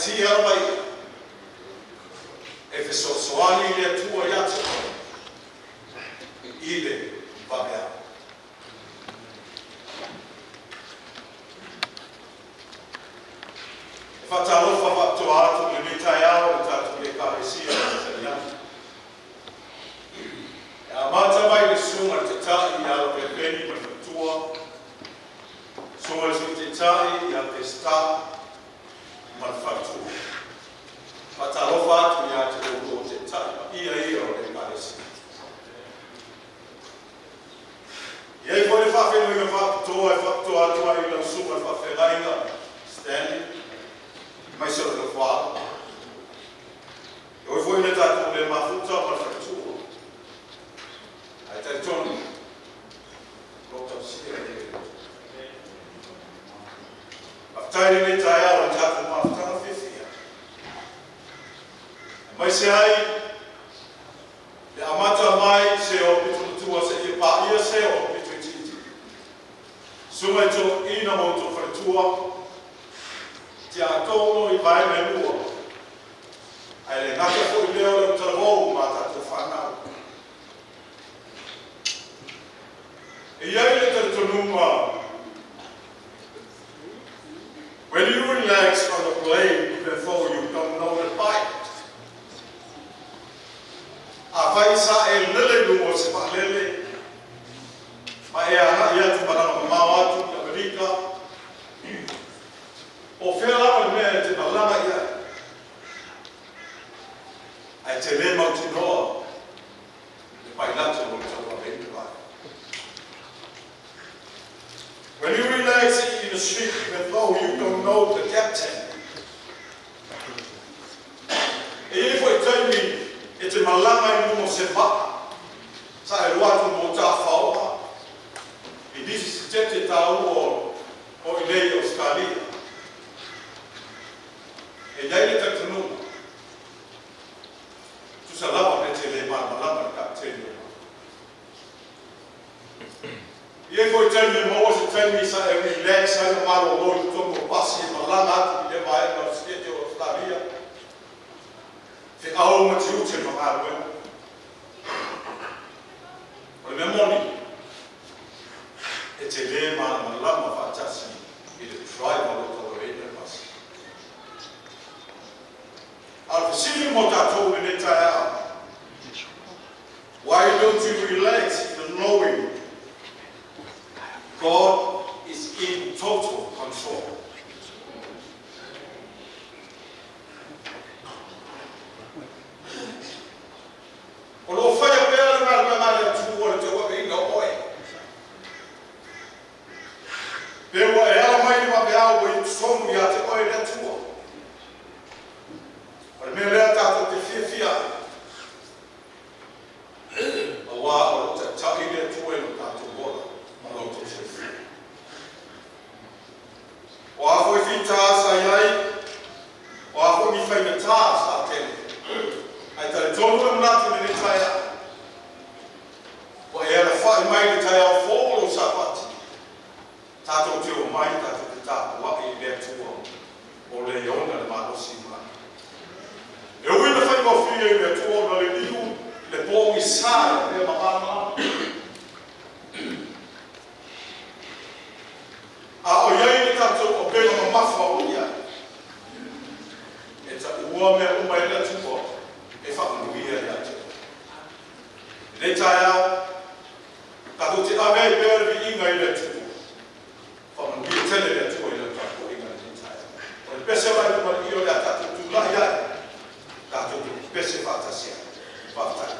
tia mai e fesoasoani le atua iatu i le vavea. E whatalofa whakatoa atu le mitai au le tatu le kāresia le tariana. E a mata mai le sunga te tai i alo le peni ma whatua. Sunga te tai i a te sta ma whatua. Whatalofa atu i a te o te tai. Ia o le kāresia. Iei fwere whawhenu i ngā whakatoa atu ai la sunga whawhenainga Stanley. Mai sora le whaa. E oi fwere ne tātou le mafuta ma whakatua. Ai tai tonu. Lota sia e. Aftairi ne tai au le tātou mafutanga whiwhia. Mai se ai, le amata mai se o pitutua se i paia se o pituititi. Sunga i tō ina mo tō whakatua. Te a tōno i vai me mua. Ai le ngata ko i leo le tarawou ma tātou whanau. E iai le tatunuma. When you relax on the plane, even though you don't know the pilot. A vai sa e lele nuo se pa lele. Ma e ana ia tu parana mamau atu ki Amerika. O whea lama mea te malama ia. Ai te le mauti noa. Le pailata mo te ua vende vai. When you relax in the ship, even though you don't know the captain. E i fwoi taimi, e te malama i numo se paa. Sa e ruatu mo tā whaoa. I disi se tete tau o i lei Australia. E iai le tatunuma. Tu sa lava me te le malama le kapteni. Ie fwoi taimi mo se taimi sa e relax ai o maro o lori tongo pasi e malama atu i le vai na skete o Australia. Te au ma te ute ma marue. O le memoni. E te le malama whaatasi i le driver o tō reina pasi. Al fisili mo tātou i ne tai au. Why don't you relax in knowing God is in total control? O lo whaia pēra le mara atu o le te wape inga oe. Pēwa e ala mai ni wape au o i tonu i a te oe le atua. O le mea lea tātou te whiawhia. A wā o te taki le atua e no tātou wala. Ma lo te whiawhia. O a fwoi whita asa iai. O a fwoi ni whaina tā asa tene. Ai tare tonu e mnati me ne tai au. O e ala whai mai ne tai au fōlo sa pati. Tātou te o mai, tātou te tāpu waki i lea tua. O le iona le mahosi mai. E ui na whai mawhia i lea tua na le iu, le pōngi sāre e maama. A o iai ni tātou o pēna ma mawha o iai. E ta ua mea umai lea tua. E whakanuia i atu. Ne tai au, kato te ame i pērewi inga i le tua. Whakanuia tele le tua i le tako inga i tai au. O le pese mai kuma i o le atato tūlahi ai. Kato te pese whatasia. Whaftai.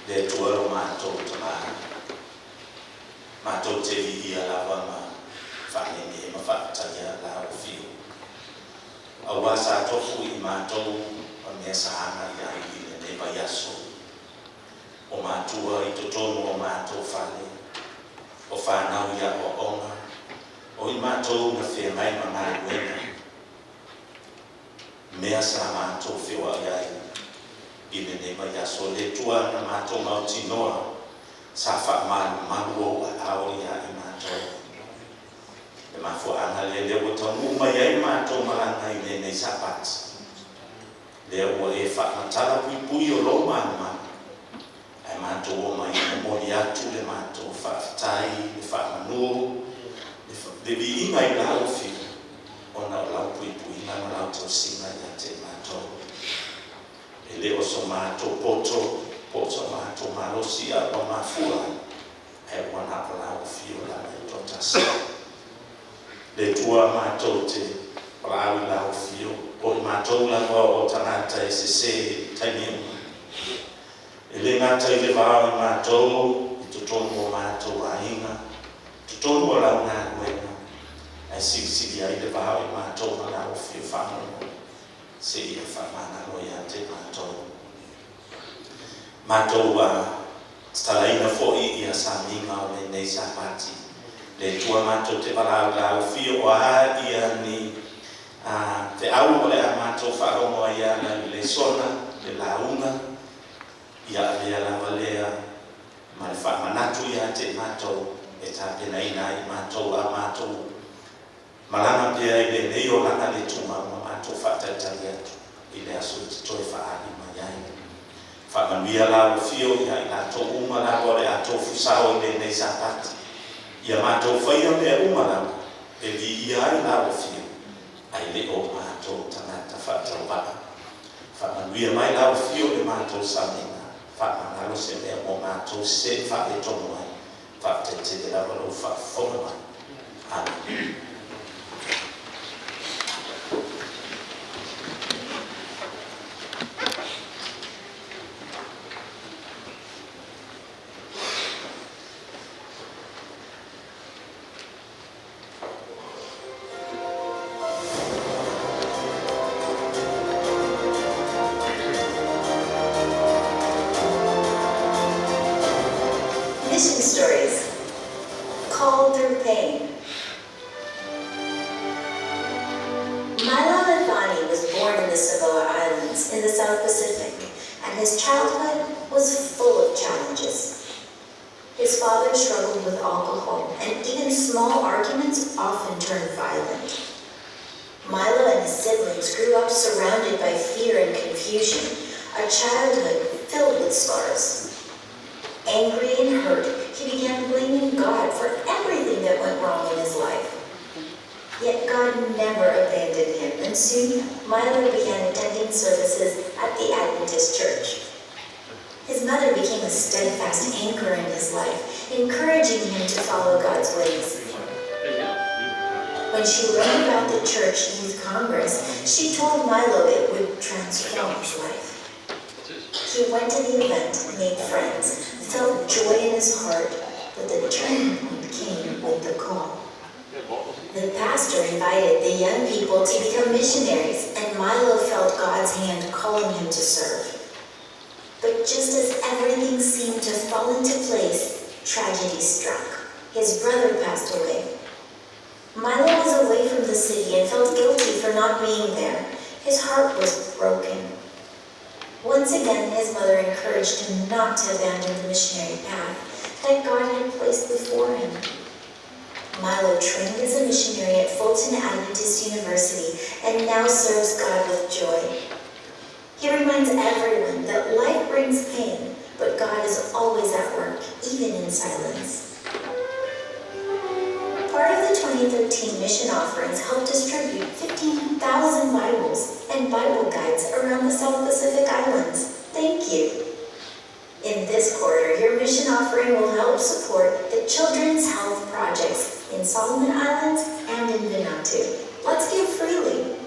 le tuaro mātou tamā. Mātou te hihia lawa ma whanene ma whakataia la o whio. Awa sa tofu I mātou a mea sahanga I ai I le nepa yaso. O mātua I totono o mātou whale. O whanau ia o onga. O I mātou na whea mai ma ngā wena. Mea sa mātou whiwa iai. I le nepa yaso le tua na mātou mauti noa. Sa whaamanu manu o ao ia I mātou. E mafuanga le leo tonu mai ai mātou maranga I le nei sapat. Leo o e whaamatala pui o lo manu. Ai mātou o mai I mori atu le mātou whaatai, le whaamanu, le vi inga I lau whiu. O na o lau pui na lau tau singa ia te mātou. E leo so mātou poto mātou malosi a o mafua. E wana o lau whiu la me totasi. Le tua mātou te lau I lau whiu. O mātou langa o tangata e se taimiu. E le ngata I le vāo I mātou, I tutonu o mātou ainga, tutonu o lau ngā nuenga. Ai sigi ai le vāo I mātou na lau whiu whanau. Se ia whamana lo ia te mātou. Mātou stalaina fo'i ia sa minga o le nei sa pati. Le tua mātou te palau lau whiu o a ia ni te au o le a mātou wharongo ia na le sona, le launga. Ia lea lava lea, ma le whaamanatu ia te mātou, e tā penaina I mātou a mātou. Malanga pia I le nei o langa le tuma ma mātou whaataitari atu, I le asu te toi whaari ma iai. Whamanuia la o whio ia I lātou uma la o le atou fusao I le nei sapati. Ia mātou whaia mea uma la, e li ia I la o whio, ai le o mātou tangata whaatau waka. Whamanuia mai la o whio le mātou samina. Whaamangalo se mea mo mātou se whae tono ai. Whaate te te rawa lo whaafona mai. Amen. Mission stories. Called through pain. Milo Athani was born in the Samoa Islands in the South Pacific, and his childhood was full of challenges. His father struggled with alcohol, and even small arguments often turned violent. Milo and his siblings grew up surrounded by fear and confusion, a childhood filled with scars. Angry and hurt, he began blaming God for everything that went wrong in his life. Yet God never abandoned him, and soon Milo began attending services at the Adventist church. His mother became a steadfast anchor in his life, encouraging him to follow God's ways. When she learned about the church youth congress, she told Milo it would transform his life. He went to the event, made friends, felt joy in his heart, but the turning point came with the call. The pastor invited the young people to become missionaries, and Milo felt God's hand calling him to serve. But just as everything seemed to fall into place, tragedy struck. His brother passed away. Milo was away from the city and felt guilty for not being there. His heart was broken. Once again, his mother encouraged him not to abandon the missionary path that God had placed before him. Milo trained as a missionary at Fulton Adventist University and now serves God with joy. He reminds everyone that life brings pain, but God is always at work, even in silence. Part of the 2013 mission offerings helped distribute 15,000 Bibles and Bible guides around the South Pacific Islands. Thank you. In this quarter, your mission offering will help support the children's health projects in Solomon Islands and in Vanuatu. Let's give freely.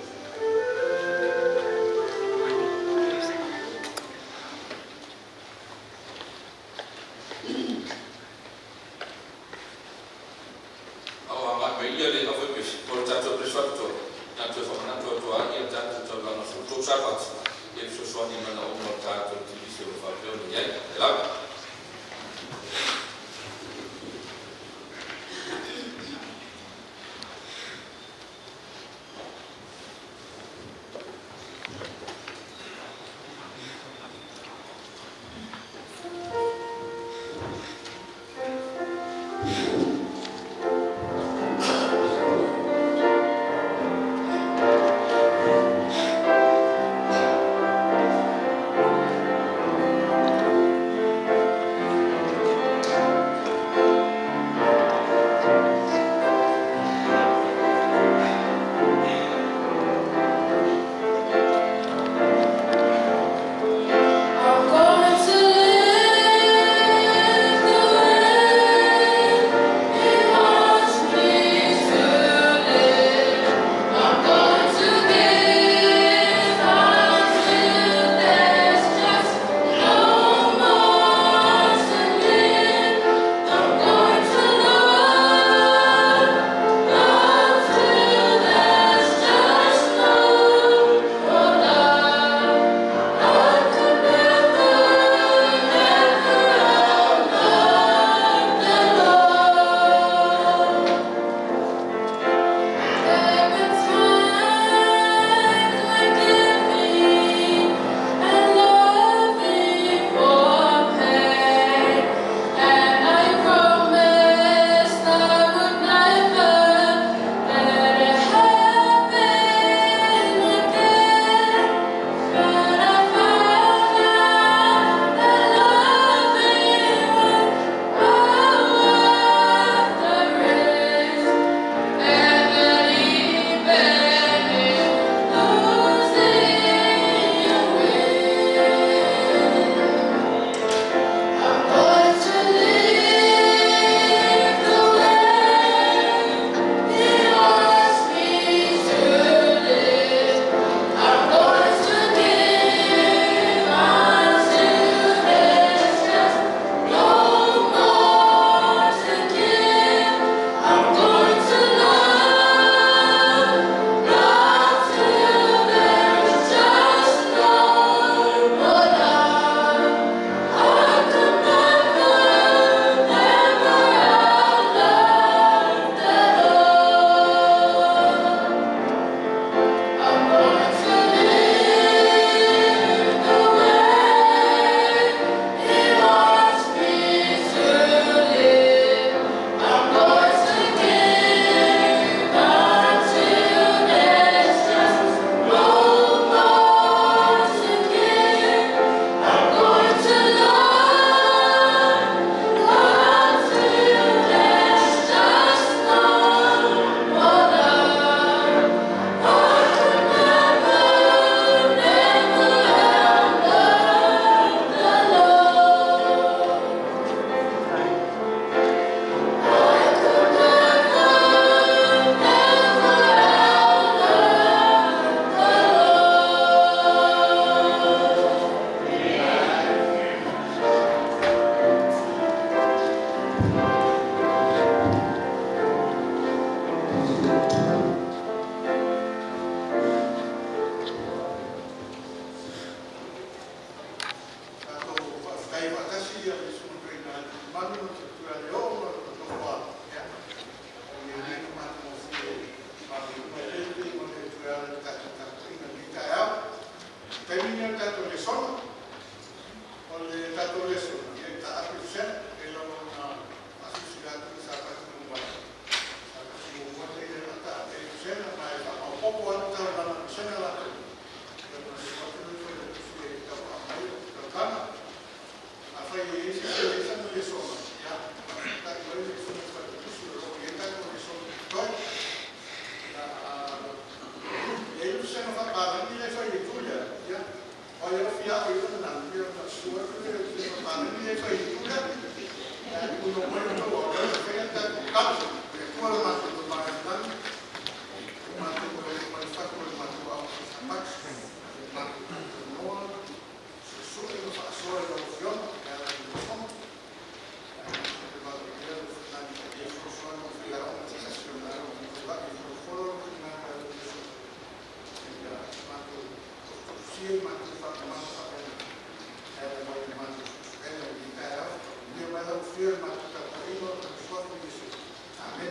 Sim, mas fiel matakatifu na mfuasi Yesu. Amen.